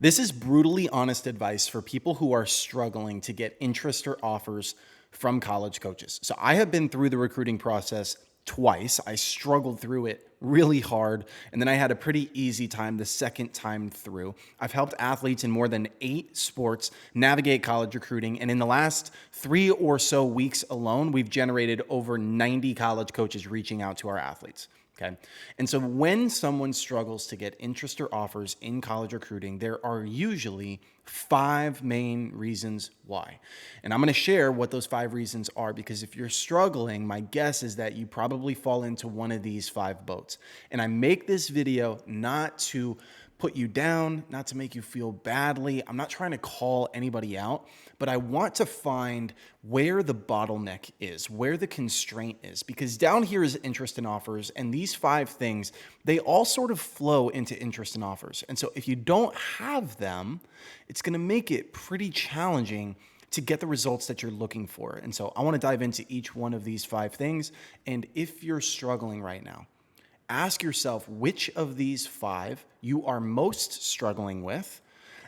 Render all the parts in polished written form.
This is brutally honest advice for people who are struggling to get interest or offers from college coaches. So I have been through the recruiting process twice. I struggled through it really hard, and then I had a pretty easy time the second time through. I've helped athletes in more than 8 sports navigate college recruiting, and in the last 3 or so weeks alone, we've generated over 90 college coaches reaching out to our athletes. Okay. And so when someone struggles to get interest or offers in college recruiting, there are usually 5 main reasons why. And I'm going to share what those 5 reasons are, because if you're struggling, my guess is that you probably fall into one of these 5 boats. And I make this video not to put you down, not to make you feel badly. I'm not trying to call anybody out, but I want to find where the bottleneck is, where the constraint is, because down here is interest and offers, and these 5 things, they all sort of flow into interest and offers. And so if you don't have them, it's going to make it pretty challenging to get the results that you're looking for. And so I want to dive into each one of these 5 things. And if you're struggling right now, ask yourself which of these 5 you are most struggling with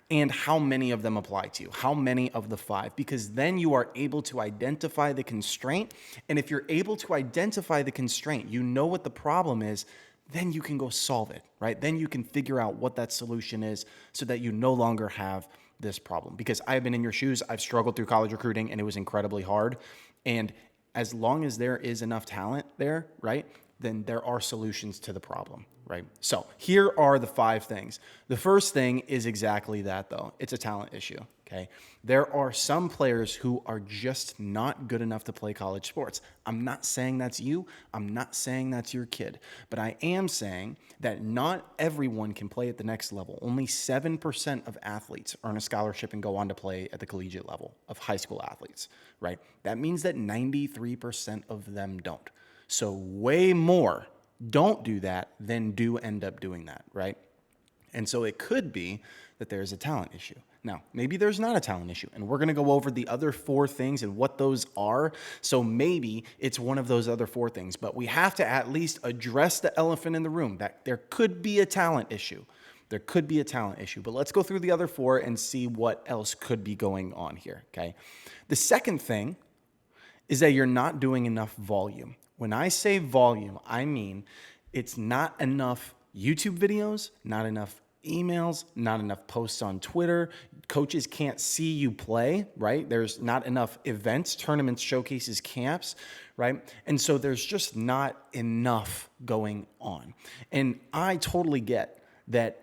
and how many of them apply to you. How many of the 5? Because then you are able to identify the constraint. And if you're able to identify the constraint, you know what the problem is, then you can go solve it, right? Then you can figure out what that solution is so that you no longer have this problem. Because I've been in your shoes. I've struggled through college recruiting and it was incredibly hard. And as long as there is enough talent there, right, then there are solutions to the problem, right? So here are the 5 things. The first thing is exactly that, though. It's a talent issue, okay? There are some players who are just not good enough to play college sports. I'm not saying that's you. I'm not saying that's your kid. But I am saying that not everyone can play at the next level. Only 7% of athletes earn a scholarship and go on to play at the collegiate level of high school athletes, right? That means that 93% of them don't. So way more don't do that than do end up doing that, right? And so it could be that there's a talent issue. Now, maybe there's not a talent issue, and we're going to go over the other 4 things and what those are. So maybe it's one of those other 4 things, but we have to at least address the elephant in the room, that there could be a talent issue. There could be a talent issue, but let's go through the other 4 and see what else could be going on here, okay? The second thing is that you're not doing enough volume. When I say volume, I mean it's not enough YouTube videos, not enough emails, not enough posts on Twitter. Coaches can't see you play, right? There's not enough events, tournaments, showcases, camps, right? And so there's just not enough going on. And I totally get that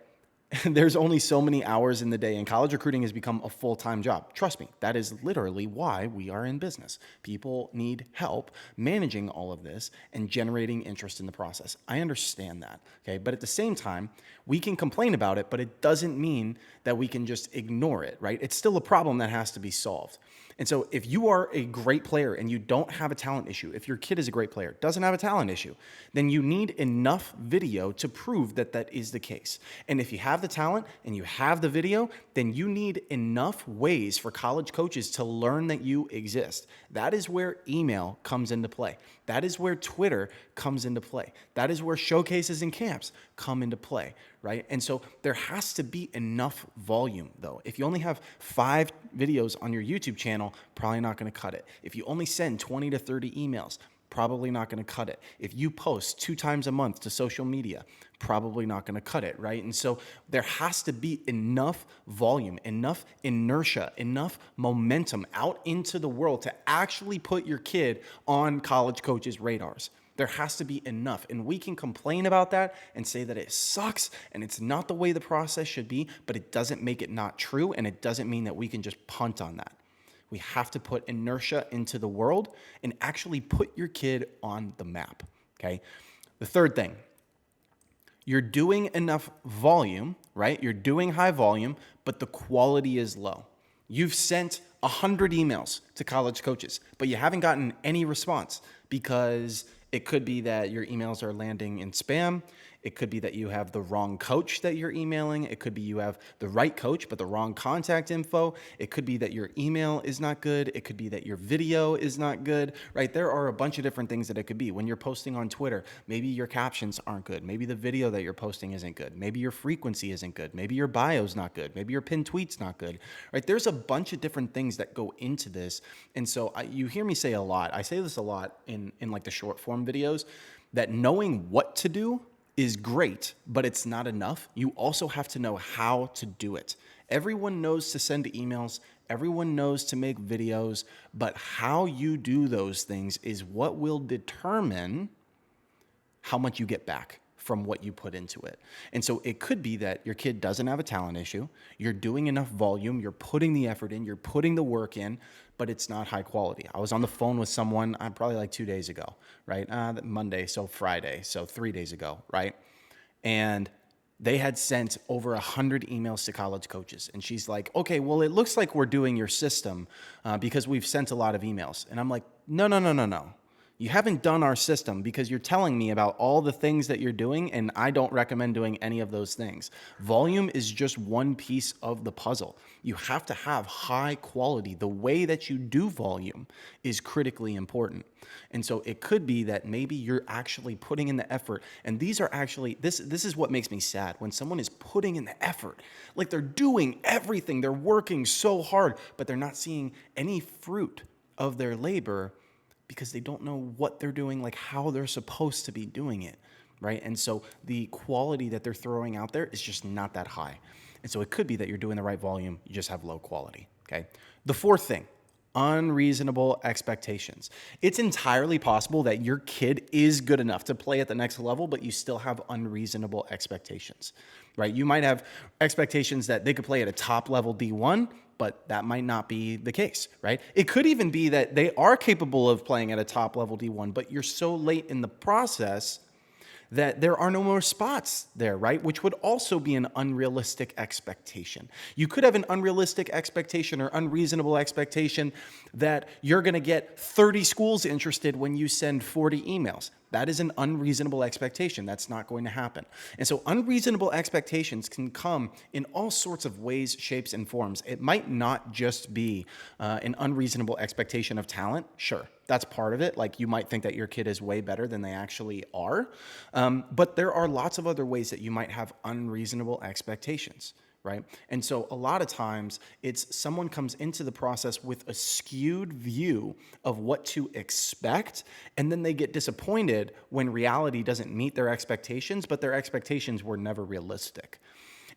there's only so many hours in the day, and college recruiting has become a full-time job. Trust me, that is literally why we are in business. People need help managing all of this and generating interest in the process. I understand that, okay? But at the same time, we can complain about it, but it doesn't mean that we can just ignore it, right? It's still a problem that has to be solved. And so if you are a great player and you don't have a talent issue, if your kid is a great player, doesn't have a talent issue, then you need enough video to prove that that is the case. And if you have the talent and you have the video, then you need enough ways for college coaches to learn that you exist. That is where email comes into play. That is where Twitter comes into play. That is where showcases and camps come into play, right? And so there has to be enough volume, though. If you only have 5 videos on your YouTube channel, probably not going to cut it. If you only send 20 to 30 emails, probably not going to cut it. If you post 2 times a month to social media, probably not going to cut it, right? And so there has to be enough volume, enough inertia, enough momentum out into the world to actually put your kid on college coaches' radars. There has to be enough. And we can complain about that and say that it sucks and it's not the way the process should be, but it doesn't make it not true, and it doesn't mean that we can just punt on that. We have to put inertia into the world and actually put your kid on the map, okay? The third thing, you're doing enough volume, right? You're doing high volume, but the quality is low. You've sent 100 emails to college coaches, but you haven't gotten any response because it could be that your emails are landing in spam. It could be that you have the wrong coach that you're emailing. It could be you have the right coach, but the wrong contact info. It could be that your email is not good. It could be that your video is not good, right? There are a bunch of different things that it could be. When you're posting on Twitter, maybe your captions aren't good. Maybe the video that you're posting isn't good. Maybe your frequency isn't good. Maybe your bio's not good. Maybe your pinned tweet's not good, right? There's a bunch of different things that go into this. And so you hear me say a lot. I say this a lot in like the short form videos, that knowing what to do is great, but it's not enough. You also have to know how to do it. Everyone knows to send emails. Everyone knows to make videos, but how you do those things is what will determine how much you get back from what you put into it. And so it could be that your kid doesn't have a talent issue. You're doing enough volume. You're putting the effort in. You're putting the work in, but it's not high quality. I was on the phone with someone probably like 2 days ago, right? Monday, so Friday, so 3 days ago, right? And they had sent over 100 emails to college coaches. And she's like, okay, well, it looks like we're doing your system because we've sent a lot of emails. And I'm like, no. You haven't done our system because you're telling me about all the things that you're doing, and I don't recommend doing any of those things. Volume is just one piece of the puzzle. You have to have high quality. The way that you do volume is critically important. And so it could be that maybe you're actually putting in the effort. And these are actually, this is what makes me sad. When someone is putting in the effort, like they're doing everything, they're working so hard, but they're not seeing any fruit of their labor because they don't know what they're doing, like how they're supposed to be doing it, right? And so the quality that they're throwing out there is just not that high. And so it could be that you're doing the right volume, you just have low quality, okay? The fourth thing, unreasonable expectations. It's entirely possible that your kid is good enough to play at the next level, but you still have unreasonable expectations, right? You might have expectations that they could play at a top level D1, but that might not be the case, right? It could even be that they are capable of playing at a top level D1, but you're so late in the process that there are no more spots there, right? Which would also be an unrealistic expectation. You could have an unrealistic expectation or unreasonable expectation that you're gonna get 30 schools interested when you send 40 emails. That is an unreasonable expectation. That's not going to happen. And so unreasonable expectations can come in all sorts of ways, shapes, and forms. It might not just be an unreasonable expectation of talent. Sure, that's part of it. Like you might think that your kid is way better than they actually are. But there are lots of other ways that you might have unreasonable expectations, right? And so a lot of times it's someone comes into the process with a skewed view of what to expect, and then they get disappointed when reality doesn't meet their expectations, but their expectations were never realistic.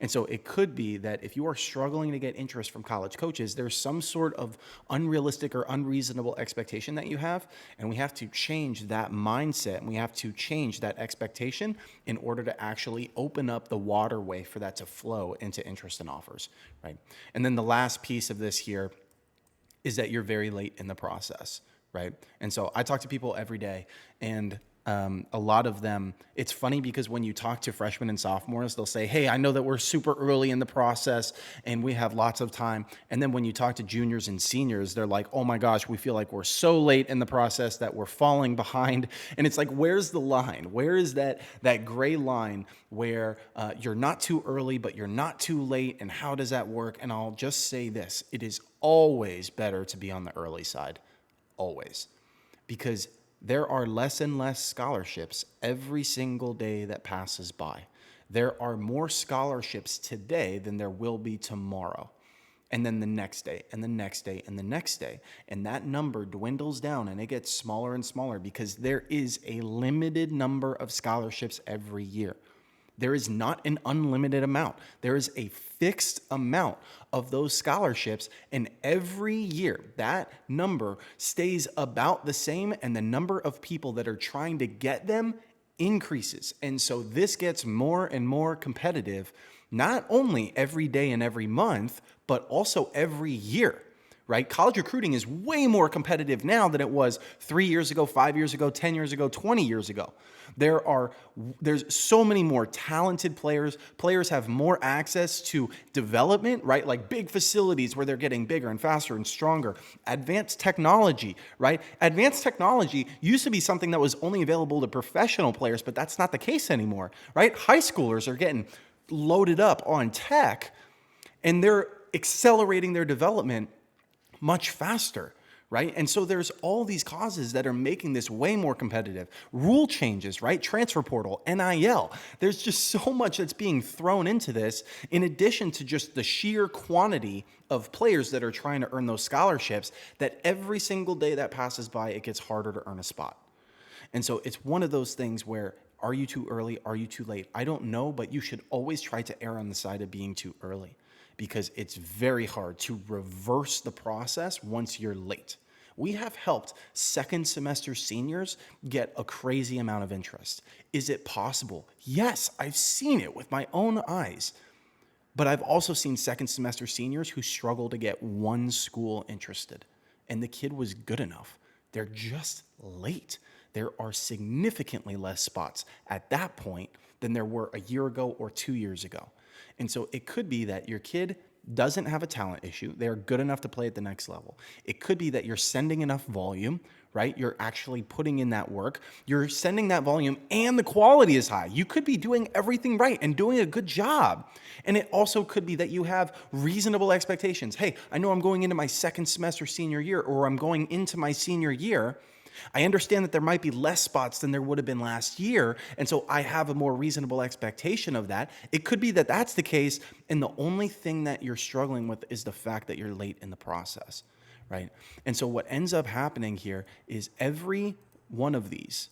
And so it could be that if you are struggling to get interest from college coaches, there's some sort of unrealistic or unreasonable expectation that you have, and we have to change that mindset, and we have to change that expectation in order to actually open up the waterway for that to flow into interest and offers, right? And then the last piece of this here is that you're very late in the process, right? And so I talk to people every day, and a lot of them, it's funny because when you talk to freshmen and sophomores, they'll say, hey, I know that we're super early in the process and we have lots of time. And then when you talk to juniors and seniors, they're like, oh my gosh, we feel like we're so late in the process that we're falling behind. And it's like, where's the line? Where is that gray line where you're not too early, but you're not too late? And how does that work? And I'll just say this, it is always better to be on the early side, always. Because there are less and less scholarships every single day that passes by. There are more scholarships today than there will be tomorrow. And then the next day, and the next day, and the next day. And that number dwindles down and it gets smaller and smaller because there is a limited number of scholarships every year. There is not an unlimited amount. There is a fixed amount of those scholarships, and every year that number stays about the same, and the number of people that are trying to get them increases. And so this gets more and more competitive, not only every day and every month, but also every year, right? College recruiting is way more competitive now than it was 3 years ago, 5 years ago, 10 years ago, 20 years ago. There's so many more talented players. Players have more access to development, right? Like big facilities where they're getting bigger and faster and stronger. Advanced technology, right? Advanced technology used to be something that was only available to professional players, but that's not the case anymore, right? High schoolers are getting loaded up on tech and they're accelerating their development much faster, right? And so there's all these causes that are making this way more competitive. Rule changes, right? Transfer portal, NIL. There's just so much that's being thrown into this, in addition to just the sheer quantity of players that are trying to earn those scholarships, that every single day that passes by, it gets harder to earn a spot. And so it's one of those things where, are you too early? Are you too late? I don't know, but you should always try to err on the side of being too early, because it's very hard to reverse the process once you're late. We have helped second semester seniors get a crazy amount of interest. Is it possible? Yes, I've seen it with my own eyes. But I've also seen second semester seniors who struggle to get one school interested, and the kid was good enough. They're just late. There are significantly less spots at that point than there were a year ago or 2 years ago. And so it could be that your kid doesn't have a talent issue. They're good enough to play at the next level. It could be that you're sending enough volume, right? You're actually putting in that work. You're sending that volume and the quality is high. You could be doing everything right and doing a good job. And it also could be that you have reasonable expectations. Hey, I know I'm going into my second semester senior year, or I'm going into my senior year. I understand that there might be less spots than there would have been last year, and so I have a more reasonable expectation of that. It could be that that's the case, and the only thing that you're struggling with is the fact that you're late in the process, right? And so what ends up happening here is every one of these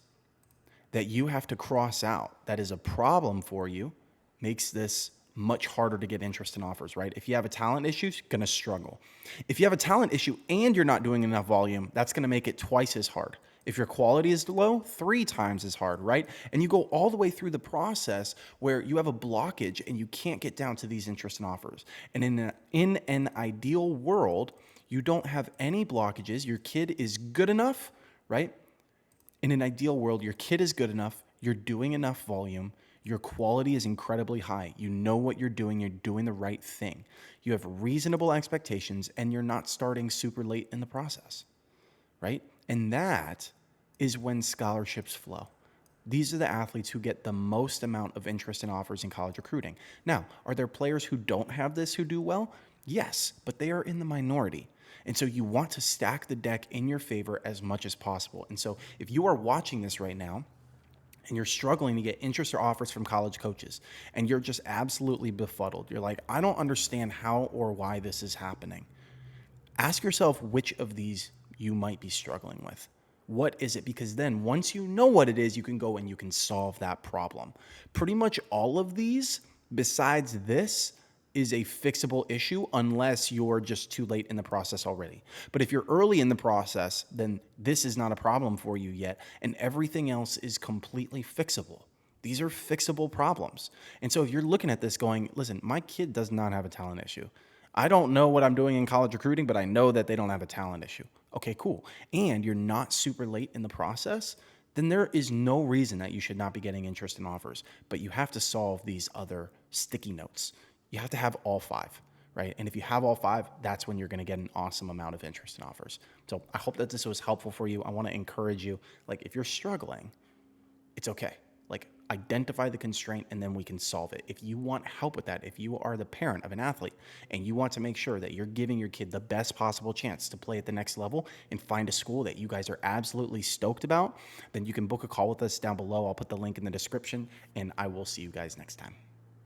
that you have to cross out that is a problem for you makes this much harder to get interest in offers, right? If you have a talent issue, you're going to struggle. If you have a talent issue and you're not doing enough volume, that's going to make it twice as hard. If your quality is low, 3 times as hard, right? And you go all the way through the process where you have a blockage and you can't get down to these interest and offers. And in an ideal world, you don't have any blockages. Your kid is good enough, right? In an ideal world, your kid is good enough. You're doing enough volume. Your quality is incredibly high. You know what you're doing the right thing. You have reasonable expectations, and you're not starting super late in the process, right? And that is when scholarships flow. These are the athletes who get the most amount of interest and offers in college recruiting. Now, are there players who don't have this who do well? Yes, but they are in the minority. And so you want to stack the deck in your favor as much as possible. And so if you are watching this right now, and you're struggling to get interest or offers from college coaches, and you're just absolutely befuddled, you're like, I don't understand how or why this is happening. Ask yourself which of these you might be struggling with. What is it? Because then once you know what it is, you can go and you can solve that problem. Pretty much all of these, besides this, is a fixable issue unless you're just too late in the process already. But if you're early in the process, then this is not a problem for you yet, and everything else is completely fixable. These are fixable problems. And so if you're looking at this going, listen, my kid does not have a talent issue. I don't know what I'm doing in college recruiting, but I know that they don't have a talent issue. Okay, cool. And you're not super late in the process, then there is no reason that you should not be getting interest in offers. But you have to solve these other sticky notes. You have to have all 5, right? And if you have all 5, that's when you're going to get an awesome amount of interest in offers. So I hope that this was helpful for you. I want to encourage you, like, if you're struggling, it's okay. Like, identify the constraint and then we can solve it. If you want help with that, if you are the parent of an athlete and you want to make sure that you're giving your kid the best possible chance to play at the next level and find a school that you guys are absolutely stoked about, then you can book a call with us down below. I'll put the link in the description, and I will see you guys next time.